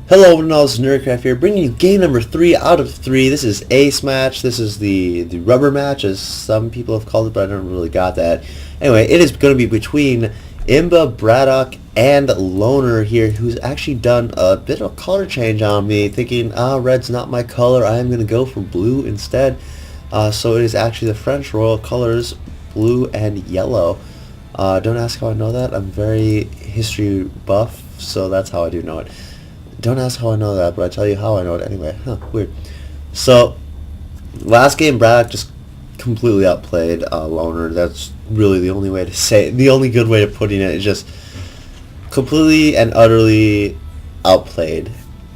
Hello, this is Nerdcraft here, bringing you game number 3 out of 3. This is Ace Match. This is the rubber match, as some people have called it, but I don't really got that. Anyway, it is going to be between BratOK, and Loner here, who's actually done a bit of a color change on me, thinking, red's not my color, I am going to go for blue instead. So it is actually the French royal colors, blue and yellow. Don't ask how I know that. I'm very history buff, so that's how I do know it. Don't ask how I know that, but I tell you how I know it anyway. Weird. So, last game, BratOK just completely outplayed Loner. That's really the only way to say it. The only good way of putting it is just completely and utterly outplayed.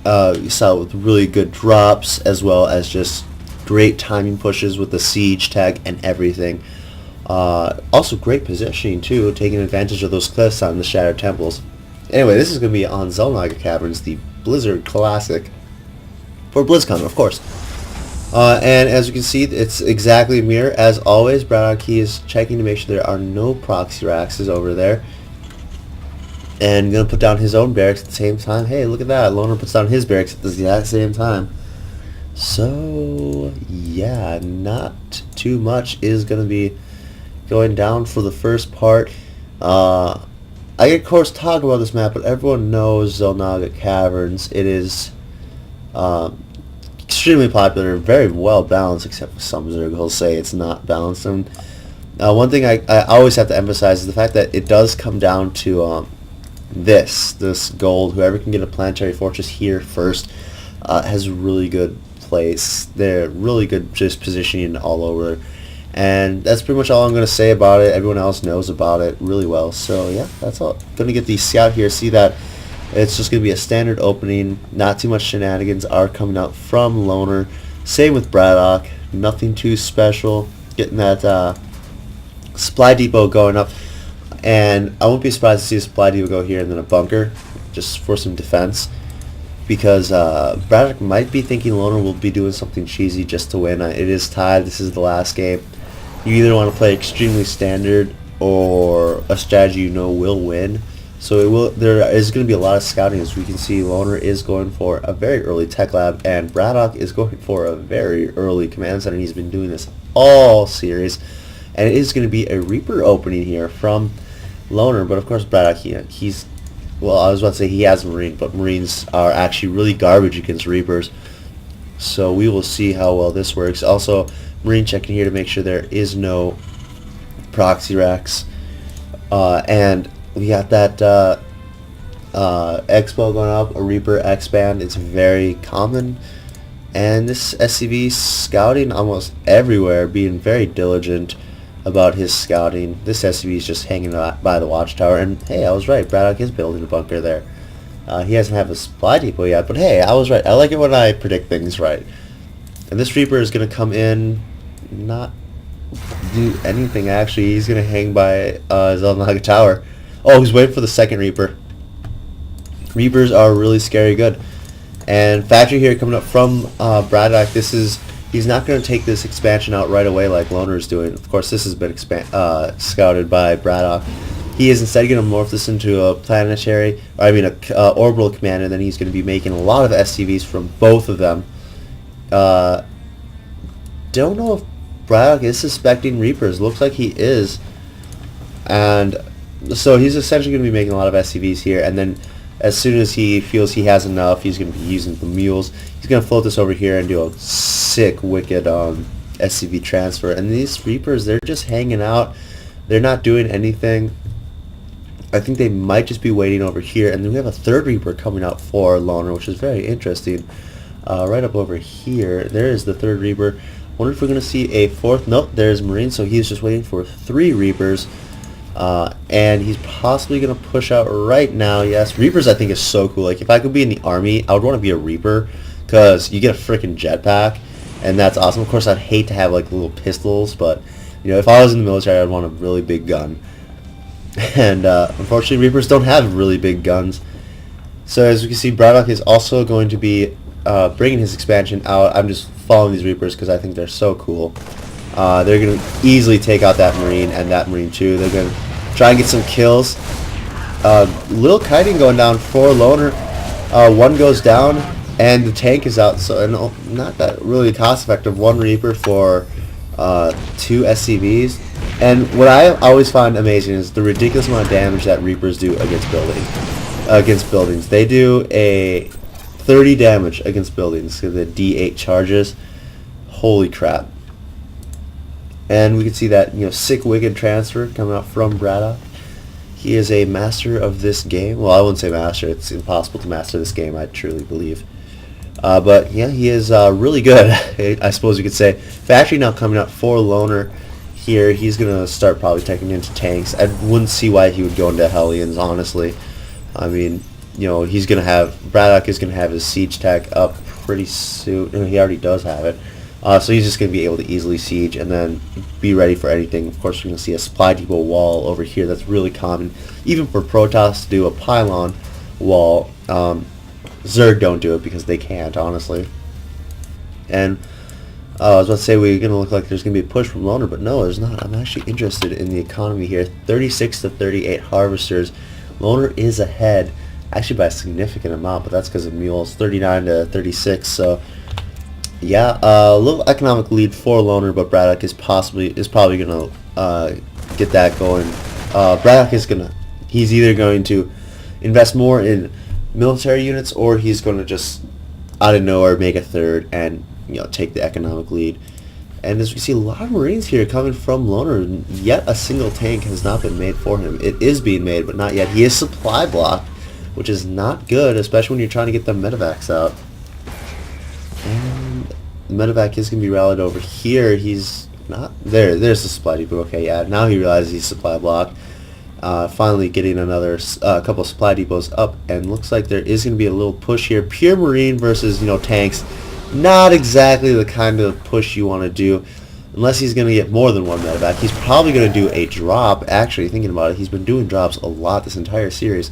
You saw it with really good drops, as well as just great timing pushes with the siege tag and everything. Also great positioning too, taking advantage of those cliffs on the Shattered Temples. Anyway, this is going to be on Xel'Naga Caverns, the Blizzard Classic for BlizzCon, of course. And as you can see, it's exactly a mirror. As always, BratOK is checking to make sure there are no proxy racks over there. And going to put down his own barracks at the same time. Hey, look at that. Loner puts down his barracks at the exact same time. So, yeah, not too much is going to be going down for the first part. I could, of course, talk about this map, but everyone knows Xel'Naga Caverns. It is extremely popular, very well balanced, except for some Zerg say it's not balanced. And one thing I always have to emphasize is the fact that it does come down to this gold. Whoever can get a planetary fortress here first has really good place. They're really good just positioning all over. And that's pretty much all I'm going to say about it. Everyone else knows about it really well. So yeah, that's all. Going to get the scout here. See that it's just going to be a standard opening. Not too much shenanigans are coming out from Loner. Same with BratOK. Nothing too special. Getting that supply depot going up. And I won't be surprised to see a supply depot go here and then a bunker. Just for some defense. Because BratOK might be thinking Loner will be doing something cheesy just to win. It is tied. This is the last game. You either want to play extremely standard or a strategy you know will win. So there is going to be a lot of scouting. As we can see, Loner is going for a very early tech lab, and BratOK is going for a very early command center. He's been doing this all series, and it is going to be a Reaper opening here from Loner. But of course, BratOK, he's, well, I was about to say he has Marine, but Marines are actually really garbage against Reapers. So we will see how well this works. Also, Marine checking here to make sure there is no proxy racks. And we got that Expo going up, a Reaper X-Band. It's very common. And this SCV scouting almost everywhere, being very diligent about his scouting. This SCV is just hanging out by the watchtower. And hey, I was right. BratOK is building a bunker there. He doesn't have a supply depot yet, but hey, I was right. I like it when I predict things right. And this Reaper is going to come in, not do anything actually. He's going to hang by Xel'Naga Tower. Oh, he's waiting for the second Reaper. Reapers are really scary good. And factory here coming up from BratOK. He's not going to take this expansion out right away like Loner is doing. Of course, this has been scouted by BratOK. He is instead going to morph this into a planetary, or I mean a orbital commander, and then he's going to be making a lot of SCVs from both of them. Don't know if BratOK is suspecting Reapers. Looks like he is. And so he's essentially going to be making a lot of SCVs here, and then as soon as he feels he has enough, he's going to be using the mules. He's going to float this over here and do a sick, wicked SCV transfer. And these Reapers, they're just hanging out. They're not doing anything. I think they might just be waiting over here. And then we have a third Reaper coming out for Loner, which is very interesting. Right up over here, there is the third Reaper. Wonder if we're going to see a fourth. Nope, there's Marine, so he's just waiting for 3 Reapers. And he's possibly going to push out right now. Yes, Reapers I think is so cool. Like, if I could be in the army, I would want to be a Reaper, because you get a freaking jetpack, and that's awesome. Of course, I'd hate to have like little pistols, but you know, if I was in the military, I'd want a really big gun. And unfortunately, Reapers don't have really big guns. So as we can see, BratOK is also going to be bringing his expansion out. I'm just following these Reapers because I think they're so cool. They're going to easily take out that Marine and that Marine too. They're going to try and get some kills. Little kiting going down for Loner. One goes down, and the tank is out. So not that really cost effective. One Reaper for 2 SCVs. And what I always find amazing is the ridiculous amount of damage that Reapers do against buildings. They do a 30 damage against buildings. So the D8 charges. Holy crap. And we can see that, sick wicked transfer coming out from BratOK. He is a master of this game. Well, I wouldn't say master. It's impossible to master this game, I truly believe. But yeah, he is really good, I suppose you could say. Factory now coming out for Loner here. He's going to start probably taking into tanks. I wouldn't see why he would go into Hellions, honestly. I mean, he's going to have, BratOK is going to have his siege tech up pretty soon. He already does have it. So he's just going to be able to easily siege and then be ready for anything. Of course, we're going to see a supply depot wall over here. That's really common. Even for Protoss to do a pylon wall, Zerg don't do it because they can't, honestly. And I was about to say we're going to look like there's going to be a push from Loner, but no, there's not. I'm actually interested in the economy here. 36 to 38 harvesters. Loner is ahead, actually by a significant amount, but that's because of mules. 39 to 36, so... yeah, a little economic lead for Loner, but BratOK is probably going to get that going. BratOK he's either going to invest more in military units, or he's going to just out of nowhere make a third and take the economic lead. And as we see, a lot of Marines here coming from Loner. Yet a single tank has not been made for him. It is being made, but not yet. He is supply blocked, which is not good, especially when you're trying to get them medevacs out. And the medevac is going to be rallied over here. He's not there. There's the supply depot. Okay, yeah. Now he realizes he's supply blocked. Finally getting another couple of supply depots up, and looks like there is going to be a little push here. Pure Marine versus tanks. Not exactly the kind of push you want to do, unless he's going to get more than one medevac. He's probably going to do a drop. Actually, thinking about it, he's been doing drops a lot this entire series.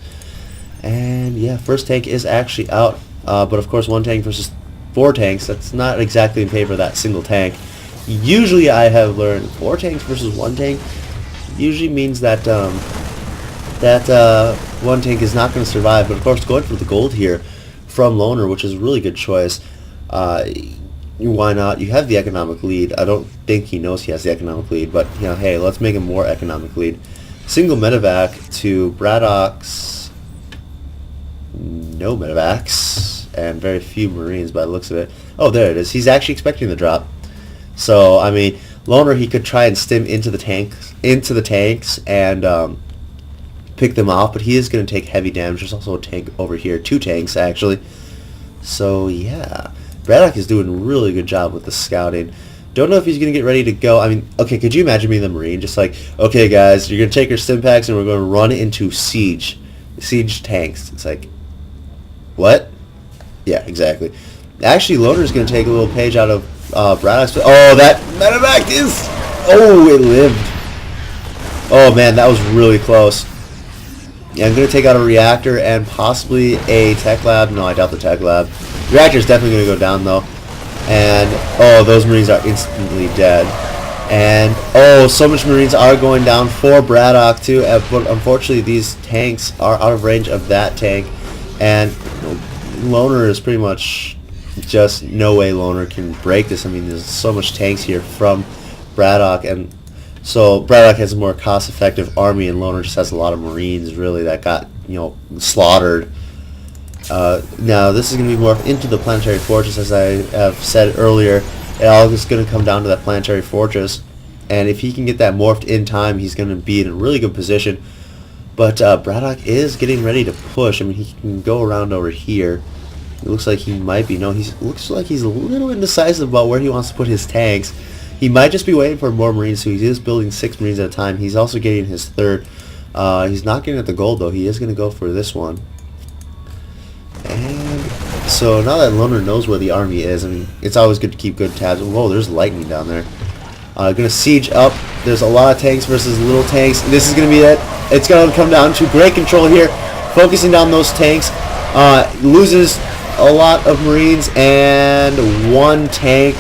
And yeah, first tank is actually out, but of course 1 tank versus 4 tanks. That's not exactly in favor of that single tank. Usually, I have learned 4 tanks versus 1 tank usually means that 1 tank is not going to survive. But of course, going for the gold here from Loner, which is a really good choice. Why not? You have the economic lead. I don't think he knows he has the economic lead, but hey, let's make him more economic lead. Single medevac to BratOK's no medevacs and very few Marines by the looks of it. Oh, there it is. He's actually expecting the drop. So I mean, Loner, he could try and stim into the tanks and pick them off, but he is going to take heavy damage. There's also a tank over here, 2 tanks actually. So yeah, BratOK is doing a really good job with the scouting. Don't know if he's going to get ready to go. I mean, okay, could you imagine being the Marine? Just like, okay guys, you're going to take your stim packs and we're going to run into siege tanks. It's like, what? Yeah, exactly. Actually, Loner's going to take a little page out of BratOK's. Oh, that medevac is... oh, it lived. Oh man, that was really close. Yeah, I'm going to take out a reactor and possibly a tech lab. No, I doubt the tech lab. Reactor's definitely going to go down though. And oh, those Marines are instantly dead. And oh, so much Marines are going down for BratOK too. But unfortunately, these tanks are out of range of that tank. And Loner is pretty much just no way Loner can break this. I mean, there's so much tanks here from BratOK, and so BratOK has a more cost-effective army, and Loner just has a lot of Marines really that got slaughtered. Now this is going to be more into the planetary fortress, as I have said earlier. It all is going to come down to that planetary fortress, and if he can get that morphed in time, he's going to be in a really good position. But BratOK is getting ready to push. I mean, he can go around over here. It looks like he might be. No, looks like he's a little indecisive about where he wants to put his tanks. He might just be waiting for more Marines, so he is building 6 Marines at a time. He's also getting his third. He's not getting at the gold, though. He is going to go for this one. And so now that Loner knows where the army is, I mean, it's always good to keep good tabs. Whoa, there's lightning down there. Going to siege up. There's a lot of tanks versus little tanks. This is going to be it. It's going to come down to great control here. Focusing down those tanks. Loses a lot of Marines and 1 tank.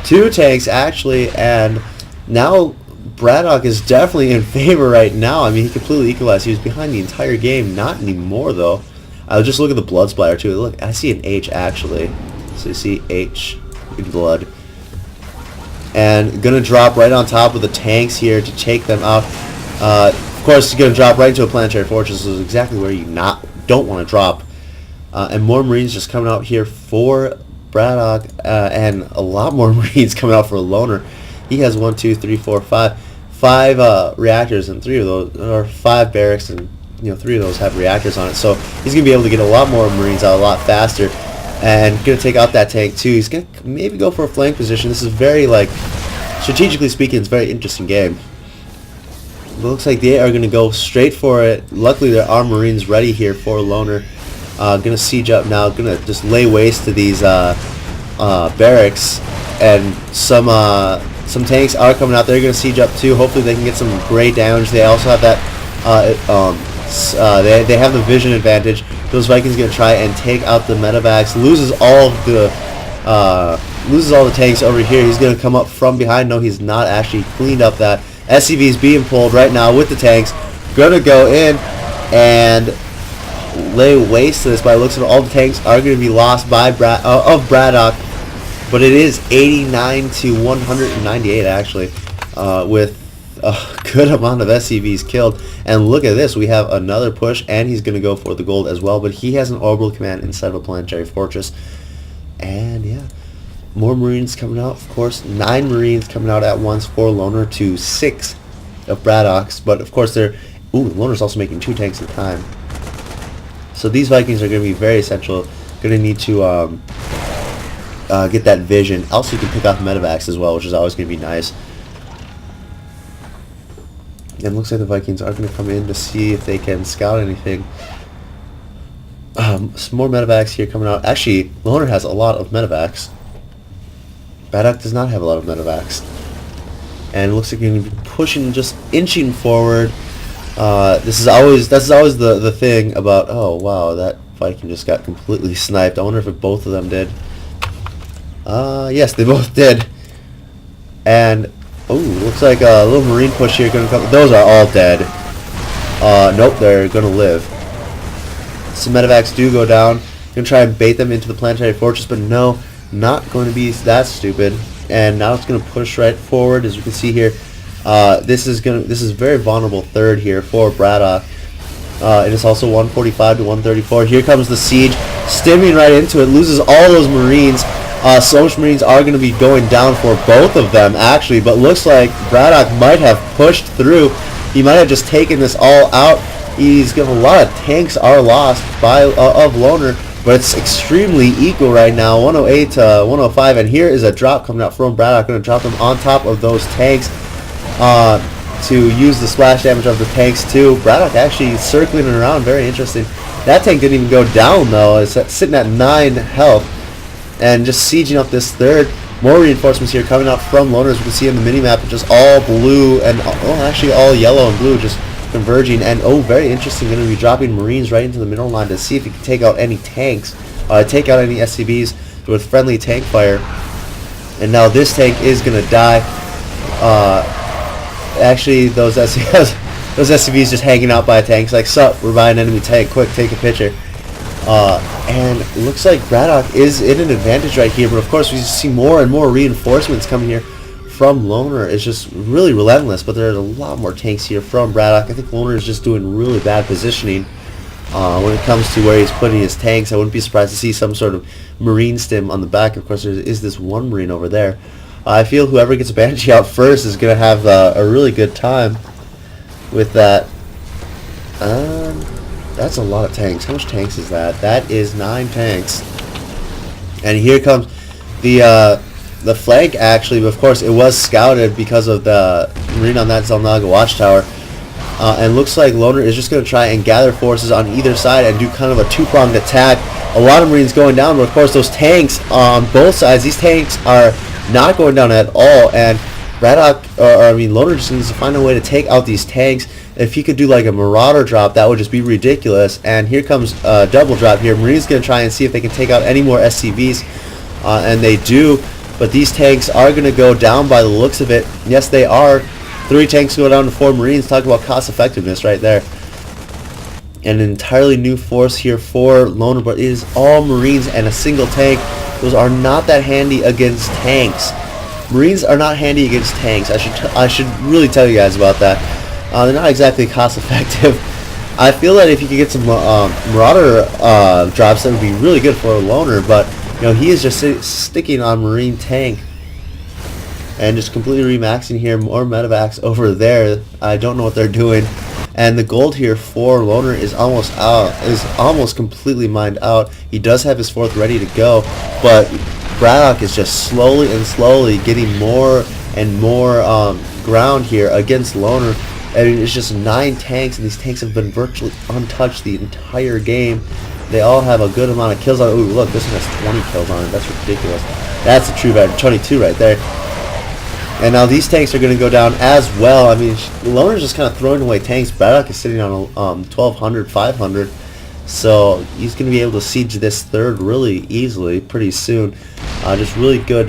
2 tanks, actually. And now BratOK is definitely in favor right now. I mean, he completely equalized. He was behind the entire game. Not anymore, though. I'll just look at the blood splatter too. Look, I see an H actually. So you see H in blood. And gonna drop right on top of the tanks here to take them out. Of course, gonna drop right into a planetary fortress. This is exactly where you don't want to drop. And more Marines just coming out here for BratOK, and a lot more Marines coming out for Loner. He has 1, 2, 3, 4, 5 reactors, and 3 of those, or 5 barracks, and 3 of those have reactors on it. So he's gonna be able to get a lot more Marines out a lot faster, and gonna take out that tank too. He's gonna maybe go for a flank position. This is very, like, strategically speaking, it's a very interesting game. It looks like they are gonna go straight for it. Luckily, there are Marines ready here for Loner. Gonna siege up now. Gonna just lay waste to these barracks, and some tanks are coming out. They're gonna siege up too. Hopefully, they can get some great damage. They also have that. They have the vision advantage. Those Vikings gonna try and take out the medevacs. Loses all the tanks over here. He's gonna come up from behind. No, he's not actually cleaned up that. SCV is being pulled right now with the tanks. Gonna go in and lay waste to this. By the looks of it, all the tanks are going to be lost by BratOK, but it is 89 to 198 actually, with a good amount of SCVs killed. And look at this, we have another push, and he's going to go for the gold as well, but he has an orbital command instead of a planetary fortress. And yeah, more Marines coming out, of course. 9 Marines coming out at once for Loner to 6 of BratOK's, but of course Loner's also making 2 tanks at a time. So these Vikings are going to be very essential. Going to need to get that vision. Also, you can pick off medevacs as well, which is always going to be nice. And it looks like the Vikings are going to come in to see if they can scout anything. Some more medevacs here coming out. Actually, Loner has a lot of medevacs. BratOK does not have a lot of medevacs. And it looks like you're going to be pushing, just inching forward. This is always the thing about, oh wow, that Viking just got completely sniped. I wonder if both of them did. Yes, they both did. And looks like a little Marine push here gonna come. Those are all dead. Nope, they're gonna live. Some medevacs do go down. Gonna try and bait them into the planetary fortress, but no, not going to be that stupid. And now it's gonna push right forward, as you can see here. This is very vulnerable third here for BratOK. It is also 145 to 134. Here comes the siege, stimming right into it, loses all those Marines. So much Marines are going to be going down for both of them actually, but looks like BratOK might have pushed through. He might have just taken this all out. He's got a lot of tanks are lost by of Loner, but it's extremely equal right now, 108 to 105. And here is a drop coming out from BratOK. Going to drop them on top of those tanks. To use the splash damage of the tanks too. BratOK actually circling around, very interesting. That tank didn't even go down though. It's sitting at 9 health and just sieging up this third. More reinforcements here coming out from Loner, as we can see in the minimap. It's just all blue and actually all yellow and blue just converging. And very interesting, going to be dropping Marines right into the middle line to see if he can take out any tanks, take out any SCVs with friendly tank fire. And now this tank is going to die. Actually, those SCVs just hanging out by a tank. It's like, sup, we're by an enemy tank, quick, take a picture. And it looks like BratOK is in an advantage right here, but of course we see more and more reinforcements coming here from Loner. It's just really relentless, but there's a lot more tanks here from BratOK. I think Loner is just doing really bad positioning when it comes to where he's putting his tanks. I wouldn't be surprised to see some sort of Marine stim on the back. Of course, there is this one Marine over there. I feel whoever gets Banshee out first is going to have a really good time with that. That's a lot of tanks. How much tanks is that? That is 9 tanks. And here comes the flank actually, but of course it was scouted because of the Marine on that Zelnaga watchtower. And looks like Loner is just going to try and gather forces on either side and do kind of a two-pronged attack. A lot of Marines going down, but of course those tanks on both sides, these tanks are not going down at all, and Loner just needs to find a way to take out these tanks. If he could do like a Marauder drop, that would just be ridiculous. And here comes a double drop here. Marine's going to try and see if they can take out any more SCVs, and they do, but these tanks are going to go down by the looks of it. Yes, they are. 3 tanks go down to 4 Marines. Talk about cost effectiveness right there. an entirely new force here for Loner, but it is all Marines and a single tank. Those are not that handy against tanks. Marines are not handy against tanks. I should really tell you guys about that. They're not exactly cost effective. I feel that if you could get some Marauder drops, that would be really good for a Loner, but you know, he is just sticking on Marine tank and just completely remaxing here. More medevacs over there. I don't know what they're doing. And the gold here for Loner is almost out, is almost completely mined out. He does have his 4th ready to go, but BratOK is just slowly and slowly getting more and more ground here against Loner. I mean, it's just 9 tanks, and these tanks have been virtually untouched the entire game. They all have a good amount of kills on it. Ooh, look, this one has 20 kills on it. That's ridiculous. That's a true value. 22 right there. And now these tanks are going to go down as well. I mean, Loner's just kind of throwing away tanks. BratOK is sitting on 1,200, 500. So he's going to be able to siege this 3rd really easily pretty soon. Just really good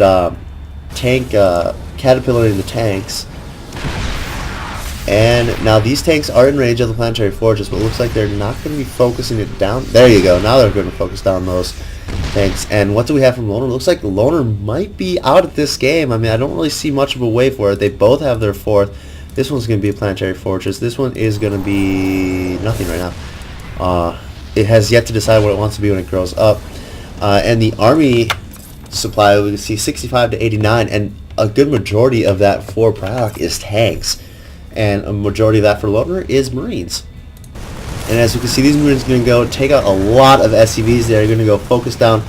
tank caterpillaring the tanks. And now these tanks are in range of the planetary fortress, but it looks like they're not going to be focusing it down. There you go. Now they're going to focus down those tanks. And what do we have from Loner? Looks like Loner might be out at this game. I mean, I don't really see much of a way for it. They both have their 4th. This one's going to be a planetary fortress. This one is going to be nothing right now. It has yet to decide what it wants to be when it grows up. And the army supply, we can see 65 to 89, and a good majority of that for BratOK is tanks. And a majority of that for Loner is Marines. And as you can see, these Marines are going to go take out a lot of SCVs. They're going to go focus down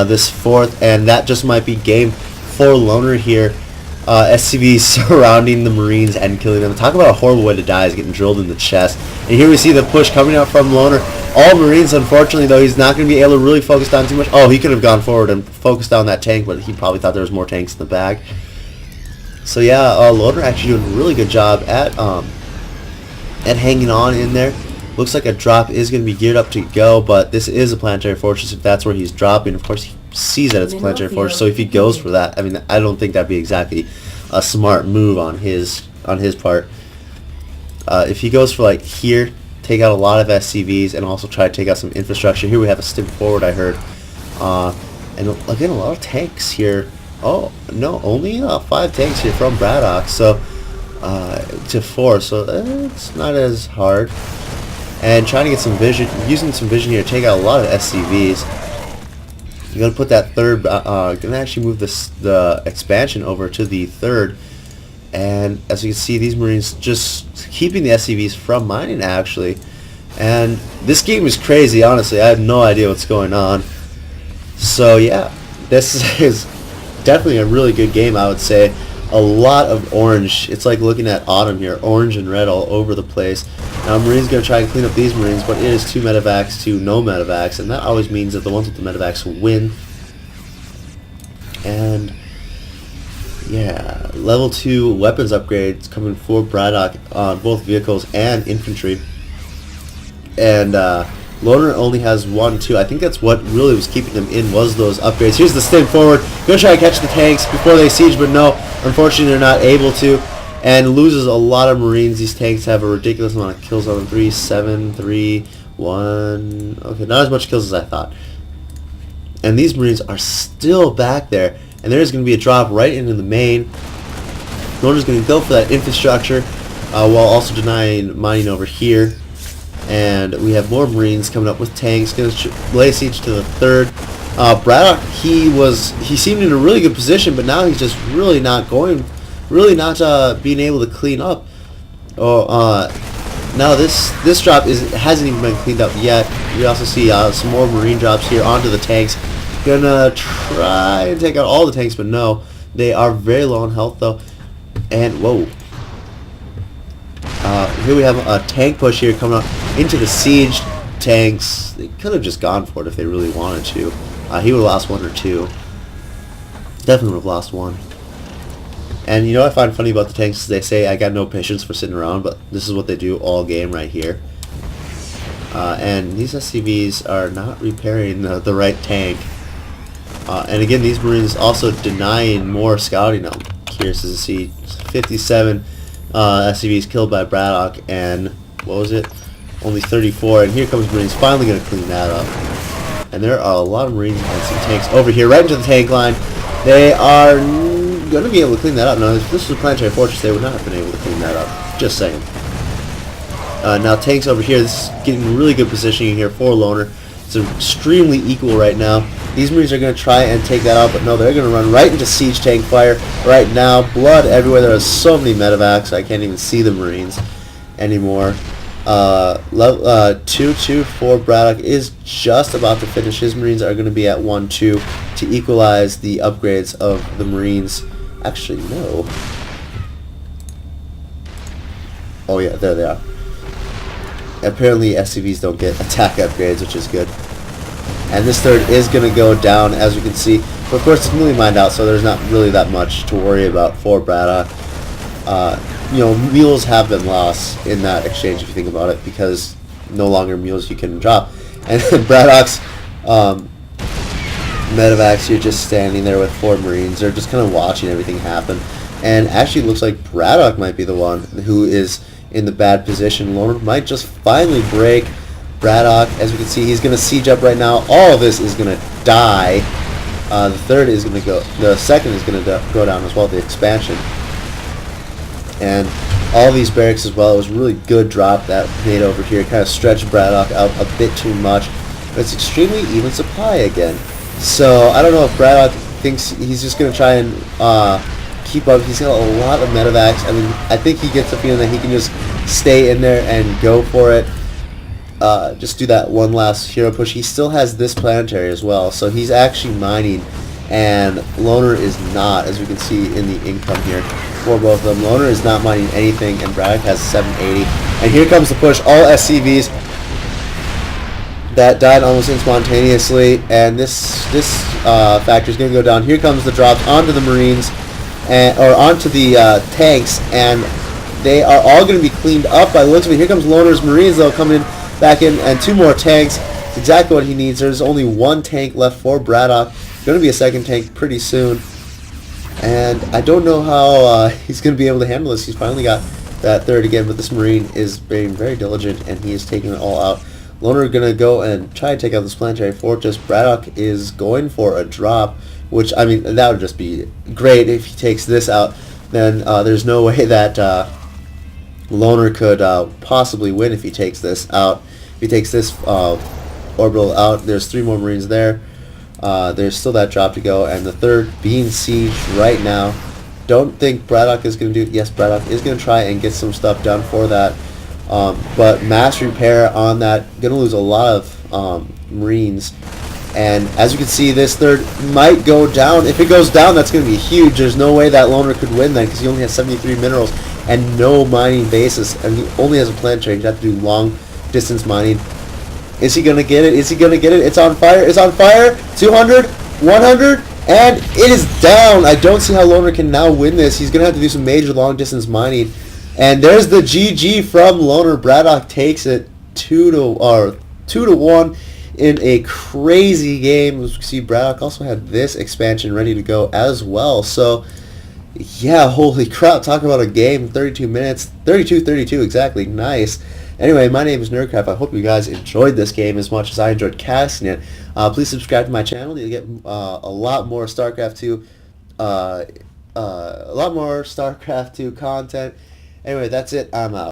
this 4th, and that just might be game for Loner here. SCVs surrounding the Marines and killing them. Talk about a horrible way to die, is getting drilled in the chest. And here we see the push coming out from Loner. All Marines, unfortunately, though, he's not going to be able to really focus down too much. Oh, he could have gone forward and focused down that tank, but he probably thought there was more tanks in the back. So yeah, Loner actually doing a really good job at hanging on in there. Looks like a drop is going to be geared up to go, but this is a planetary fortress if that's where he's dropping. Of course, he sees that it's a planetary fortress, so if he goes for that, I mean, I don't think that'd be exactly a smart move on his part. If he goes for like here, take out a lot of SCVs and also try to take out some infrastructure. Here we have a stim forward, I heard, and again a lot of tanks here. Oh no, only 5 tanks here from BratOK, so to 4, so it's not as hard. And trying to get some vision, using some vision here to take out a lot of SCVs. You're gonna put that 3rd. Gonna actually move the expansion over to the 3rd, and as you can see, these Marines just keeping the SCVs from mining actually. And this game is crazy. Honestly, I have no idea what's going on. So yeah, this is definitely a really good game, I would say. A lot of orange. It's like looking at autumn here. Orange and red all over the place. Now Marine's going to try and clean up these Marines, but it is 2 medevacs to no medevacs, and that always means that the ones with the medevacs win. And yeah, level 2 weapons upgrades coming for BratOK on both vehicles and infantry. And Loner only has 1, 2. I think that's what really was keeping them in, was those upgrades. Here's the stim forward. Gonna try to catch the tanks before they siege, but no, unfortunately they're not able to. And loses a lot of Marines. These tanks have a ridiculous amount of kills on them. 3, 7, 3, 1. Okay, not as much kills as I thought. And these Marines are still back there. And there's going to be a drop right into the main. Loner's going to go for that infrastructure while also denying mining over here. And we have more Marines coming up with tanks. Going to lay siege to the 3rd. BratOK, he seemed in a really good position, but now he's just really not being able to clean up. Now this drop hasn't even been cleaned up yet. We also see some more Marine drops here onto the tanks. Gonna try and take out all the tanks, but no, they are very low on health though. And whoa, here we have a tank push here coming up into the siege tanks. They could have just gone for it if they really wanted to. He would have lost 1 or 2. Definitely would have lost 1. And you know what I find funny about the tanks is they say I got no patience for sitting around, but this is what they do all game right here. And these SCVs are not repairing the right tank. And again, these Marines also denying more scouting. I'm curious to see 57 SCVs killed by BratOK, and what was it? only 34, and here comes Marines finally going to clean that up. And there are a lot of Marines and some tanks over here, right into the tank line. They are going to be able to clean that up. Now, if this was a planetary fortress, they would not have been able to clean that up. Just saying. Now, tanks over here, this is getting really good positioning here for Loner. It's extremely equal right now. These Marines are going to try and take that out, but no, they're going to run right into siege tank fire right now. Blood everywhere. There are so many medevacs, I can't even see the Marines anymore. 2-2 for BratOK is just about to finish. His Marines are going to be at 1-2 to equalize the upgrades of the Marines. Actually, no. Oh yeah, there they are. Apparently SCVs don't get attack upgrades, which is good. And this third is going to go down, as we can see. But of course, it's newly mined out, so there's not really that much to worry about for BratOK. You know, mules have been lost in that exchange, if you think about it, because no longer mules you can drop. And BratOK's medevacs here just standing there with 4 Marines. They're just kind of watching everything happen. And actually, it looks like BratOK might be the one who is in the bad position. Loner might just finally break. BratOK, as we can see, he's going to siege up right now. All of this is going to die. The third is going to go. The second is going to go down as well. The expansion, and all these barracks as well. It was a really good drop that made over here. It kind of stretched BratOK out a bit too much, but it's extremely even supply again. So I don't know if BratOK thinks he's just going to try and keep up. He's got a lot of medevacs. I mean, I think he gets the feeling that he can just stay in there and go for it. Just do that one last hero push. He still has this planetary as well, so he's actually mining, and Loner is not, as we can see in the income here for both of them. Loner is not mining anything, and BratOK has 780. And here comes the push. All SCVs that died almost spontaneously, and this factory is going to go down. Here comes the drops onto the Marines, or onto the tanks, and they are all going to be cleaned up by the looks of it. Here comes Loner's Marines, though, coming in, back in, and 2 more tanks. It's exactly what he needs. There's only 1 tank left for BratOK. Going to be a second tank pretty soon, and I don't know how he's going to be able to handle this. He's finally got that third again, but this Marine is being very diligent, and he is taking it all out. Loner going to go and try to take out this planetary fortress. BratOK is going for a drop, which, I mean, that would just be great if he takes this out. Then there's no way that Loner could possibly win if he takes this out. If he takes this orbital out, there's 3 more Marines there. There's still that drop to go, and the third being sieged right now. Don't think BratOK is going to do. Yes, BratOK is going to try and get some stuff done for that. But mass repair on that, going to lose a lot of Marines. And as you can see, this third might go down. If it goes down, that's going to be huge. There's no way that Loner could win then, because he only has 73 minerals and no mining basis, and he only has a planetary. You have to do long distance mining. Is he going to get it? Is he going to get it? It's on fire. It's on fire. 200, 100, and it is down. I don't see how Loner can now win this. He's going to have to do some major long distance mining. And there's the GG from Loner. BratOK takes it 2-1 in a crazy game. As you can see, BratOK also had this expansion ready to go as well. So yeah, holy crap, talk about a game. 32 minutes, 32-32 exactly. Nice. Anyway, my name is Nerdcraft. I hope you guys enjoyed this game as much as I enjoyed casting it. Please subscribe to my channel. You'll get a lot more StarCraft 2 content. Anyway, that's it. I'm out.